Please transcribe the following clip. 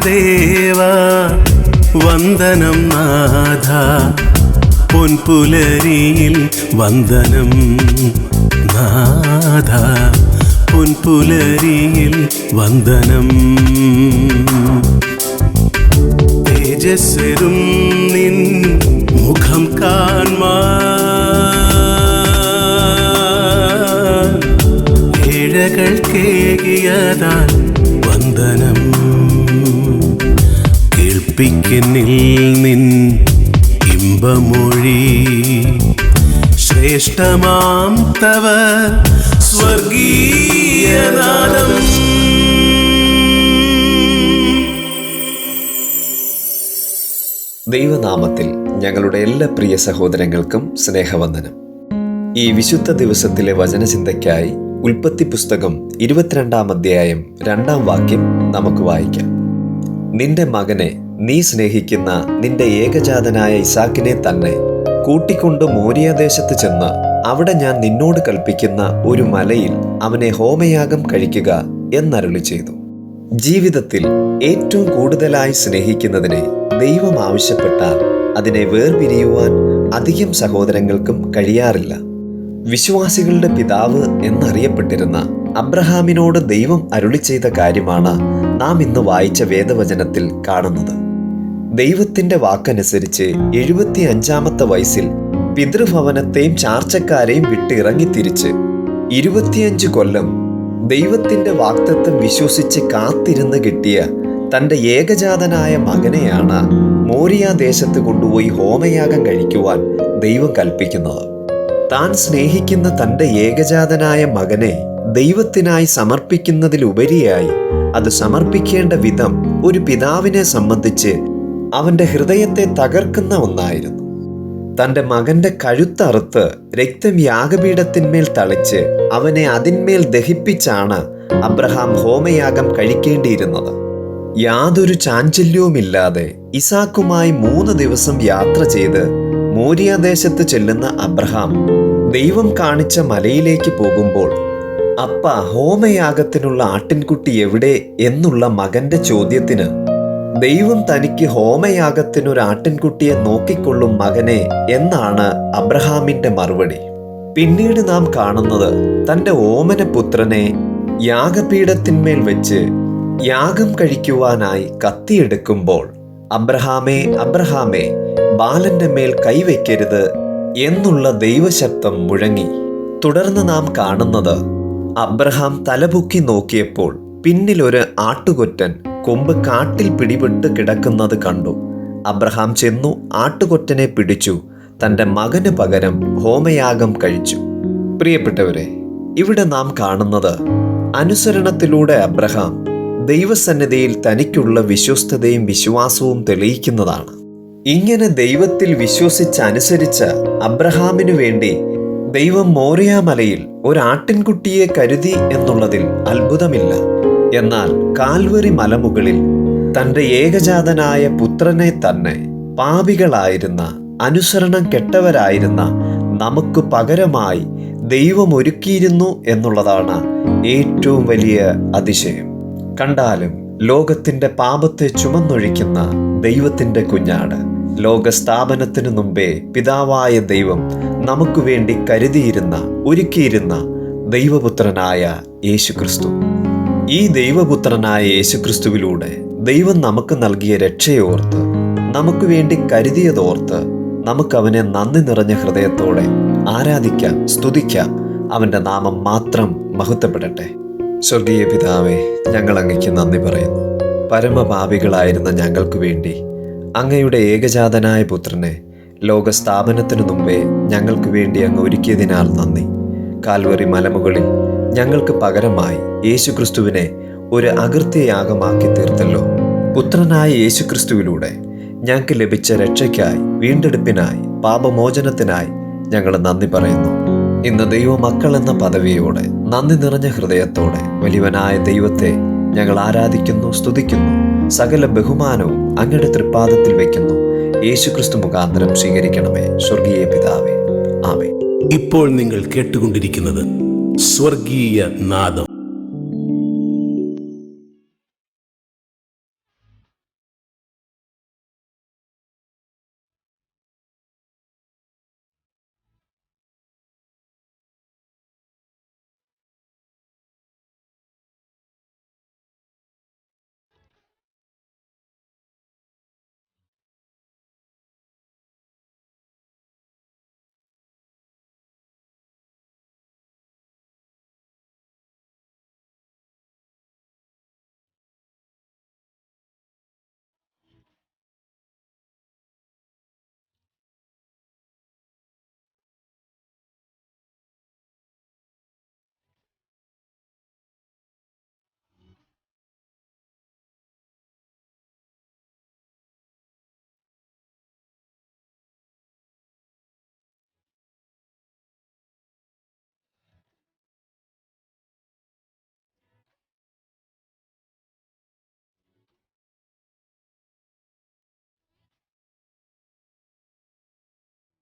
വാസുദേവ വന്ദനം നാഥ, പൊൻപുലരിയിൽ വന്ദനം നാഥ, പൊൻപുലരിയിൽ വന്ദനം. തേജസ്വരും നിൻ മുഖം കാൺമാൻ, ഏഴകൾ കേകിയതാൽ വന്ദനം. കേൾപ്പിക്കുന്നിൽ നിൻ ഇമ്പമൊഴി, ശ്രേഷ്ഠമാം തവ സ്വർഗീയനാദം. ദൈവനാമത്തിൽ ഞങ്ങളുടെ എല്ലാ പ്രിയ സഹോദരങ്ങൾക്കും സ്നേഹവന്ദനം. ഈ വിശുദ്ധ ദിവസത്തിലെ വചനചിന്തയ്ക്കായി ഉൽപ്പത്തി പുസ്തകം 22-ാം അധ്യായം 2-ാം വാക്യം നമുക്ക് വായിക്കാം. നിന്റെ മകനെ, നീ സ്നേഹിക്കുന്ന നിന്റെ ഏകജാതനായ ഇസാക്കിനെ തന്നെ കൂട്ടിക്കൊണ്ട് മോരിയാദേശത്ത് ചെന്ന് അവിടെ ഞാൻ നിന്നോട് കൽപ്പിക്കുന്ന ഒരു മലയിൽ അവനെ ഹോമയാഗം കഴിക്കുക എന്നരുളി ചെയ്തു. ജീവിതത്തിൽ ഏറ്റവും കൂടുതലായി സ്നേഹിക്കുന്നതിനെ ദൈവം ആവശ്യപ്പെട്ടാൽ അതിനെ വേർപിരിയുവാൻ അധികം സഹോദരങ്ങൾക്കും കഴിയാറില്ല. വിശ്വാസികളുടെ പിതാവ് എന്നറിയപ്പെട്ടിരുന്ന അബ്രഹാമിനോട് ദൈവം അരുളി ചെയ്ത കാര്യമാണ് നാം ഇന്ന് വായിച്ച വേദവചനത്തിൽ കാണുന്നത്. ദൈവത്തിന്റെ വാക്കനുസരിച്ച് 75-ാമത്തെ വയസ്സിൽ പിതൃഭവനത്തെയും ചാർച്ചക്കാരെയും വിട്ട് ഇറങ്ങിത്തിരിച്ച് 25 കൊല്ലം ദൈവത്തിന്റെ വാഗ്ദത്തം വിശ്വസിച്ച് കാത്തിരുന്ന് കിട്ടിയ തൻ്റെ ഏകജാതനായ മകനെയാണ് മോരിയാദേശത്ത് കൊണ്ടുപോയി ഹോമയാഗം കഴിക്കുവാൻ ദൈവം കൽപ്പിക്കുന്നത്. താൻ സ്നേഹിക്കുന്ന തൻ്റെ ഏകജാതനായ മകനെ ദൈവത്തിനായി സമർപ്പിക്കുന്നതിലുപരിയായി അത് സമർപ്പിക്കേണ്ട വിധം ഒരു പിതാവിനെ സംബന്ധിച്ച് അവൻ്റെ ഹൃദയത്തെ തകർക്കുന്ന ഒന്നായിരുന്നു. തൻ്റെ മകന്റെ കഴുത്തറുത്ത് രക്തം യാഗപീഠത്തിന്മേൽ തളിച്ച് അവനെ അതിന്മേൽ ദഹിപ്പിച്ചാണ് അബ്രഹാം ഹോമയാഗം കഴിക്കേണ്ടിയിരുന്നത്. യാതൊരു ചാഞ്ചല്യവുമില്ലാതെ ഇസാക്കുമായി 3 ദിവസം യാത്ര ചെയ്ത് മോരിയാദേശത്ത് ചെല്ലുന്ന അബ്രഹാം ദൈവം കാണിച്ച മലയിലേക്ക് പോകുമ്പോൾ, അപ്പ, ഹോമയാഗത്തിനുള്ള ആട്ടിൻകുട്ടി എവിടെ എന്നുള്ള മകന്റെ ചോദ്യത്തിന് ദൈവം തനിക്ക് ഹോമയാഗത്തിനൊരു ആട്ടിൻകുട്ടിയെ നോക്കിക്കൊള്ളും മകനെ എന്നാണ് അബ്രഹാമിന്റെ മറുപടി. പിന്നീട് നാം കാണുന്നത് തൻ്റെ ഓമനപുത്രനെ യാഗപീഠത്തിന്മേൽ വെച്ച് യാഗം കഴിക്കുവാനായി കത്തിയെടുക്കുമ്പോൾ, അബ്രഹാമേ, അബ്രഹാമേ, ബാലന്റെ മേൽ കൈവയ്ക്കരുത് എന്നുള്ള ദൈവശബ്ദം മുഴങ്ങി. തുടർന്ന് നാം കാണുന്നത് അബ്രഹാം തലപൊക്കി നോക്കിയപ്പോൾ പിന്നിലൊരു ആട്ടുകൊറ്റൻ കൊമ്പ് കാട്ടിൽ പിടിപെട്ട് കിടക്കുന്നത് കണ്ടു. അബ്രഹാം ചെന്നു ആട്ടുകൊറ്റനെ പിടിച്ചു തൻ്റെ മകന് പകരം ഹോമയാഗം കഴിച്ചു. പ്രിയപ്പെട്ടവരെ, ഇവിടെ നാം കാണുന്നത് അനുസരണത്തിലൂടെ അബ്രഹാം ദൈവസന്നിധിയിൽ തനിക്കുള്ള വിശ്വസ്തതയും വിശ്വാസവും തെളിയിക്കുന്നതാണ്. ഇങ്ങനെ ദൈവത്തിൽ വിശ്വസിച്ചനുസരിച്ച അബ്രഹാമിനു വേണ്ടി ദൈവം മോറിയാമലയിൽ ഒരാട്ടിൻകുട്ടിയെ കരുതി എന്നുള്ളതിൽ അത്ഭുതമില്ല. എന്നാൽ കാൽവറി മലമുകളിൽ തൻ്റെ ഏകജാതനായ പുത്രനെ തന്നെ പാപികളായിരുന്ന, അനുസരണം കെട്ടവരായിരുന്ന നമുക്ക് പകരമായി ദൈവം ഒരുക്കിയിരുന്നു എന്നുള്ളതാണ് ഏറ്റവും വലിയ അതിശയം. കണ്ടാലും ലോകത്തിന്റെ പാപത്തെ ചുമന്നൊഴിക്കുന്ന ദൈവത്തിന്റെ കുഞ്ഞാട്, ലോകസ്ഥാപനത്തിനു മുമ്പേ പിതാവായ ദൈവം നമുക്ക് വേണ്ടി കരുതിയിരുന്ന, ഒരുക്കിയിരുന്ന ദൈവപുത്രനായ യേശുക്രിസ്തു. ഈ ദൈവപുത്രനായ യേശുക്രിസ്തുവിലൂടെ ദൈവം നമുക്ക് നൽകിയ രക്ഷയോർത്ത്, നമുക്ക് വേണ്ടി കരുതിയതോർത്ത് നമുക്ക് അവനെ നന്ദി നിറഞ്ഞ ഹൃദയത്തോടെ ആരാധിക്കാം, സ്തുതിക്കാം. അവൻ്റെ നാമം മാത്രം മഹത്വപ്പെടട്ടെ. സ്വർഗീയ പിതാവേ, ഞങ്ങൾ അങ്ങയ്ക്ക് നന്ദി പറയുന്നു. പരമപാപികളായിരുന്ന ഞങ്ങൾക്ക് വേണ്ടി അങ്ങയുടെ ഏകജാതനായ പുത്രനെ ലോകസ്ഥാപനത്തിനു മുമ്പേ ഞങ്ങൾക്ക് വേണ്ടി അങ്ങ് ഒരുക്കിയതിനാൽ നന്ദി. കാൽവറി മലമുകളിൽ ഞങ്ങൾക്ക് പകരമായി യേശുക്രിസ്തുവിനെ ഒരു അകൃത്യയാഗമാക്കി തീർത്തല്ലോ. പുത്രനായ യേശുക്രിസ്തുവിലൂടെ ഞങ്ങൾക്ക് ലഭിച്ച രക്ഷയ്ക്കായി, വീണ്ടെടുപ്പിനായി, പാപമോചനത്തിനായി ഞങ്ങൾ നന്ദി പറയുന്നു. ഇന്ന് ദൈവമക്കൾ എന്ന പദവിയോടെ നന്ദി നിറഞ്ഞ ഹൃദയത്തോടെ വലിയവനായ ദൈവത്തെ ഞങ്ങൾ ആരാധിക്കുന്നു, സ്തുതിക്കുന്നു. സകല ബഹുമാനവും അങ്ങയുടെ തൃപ്പാദത്തിൽ വയ്ക്കുന്നു. യേശുക്രിസ്തു മുഖാന്തരം സ്വീകരിക്കണമേ സ്വർഗീയ പിതാവേ. ആമേൻ. ഇപ്പോൾ നിങ്ങൾ കേട്ടുകൊണ്ടിരിക്കുന്നത് സ്വർഗീയ നാദം.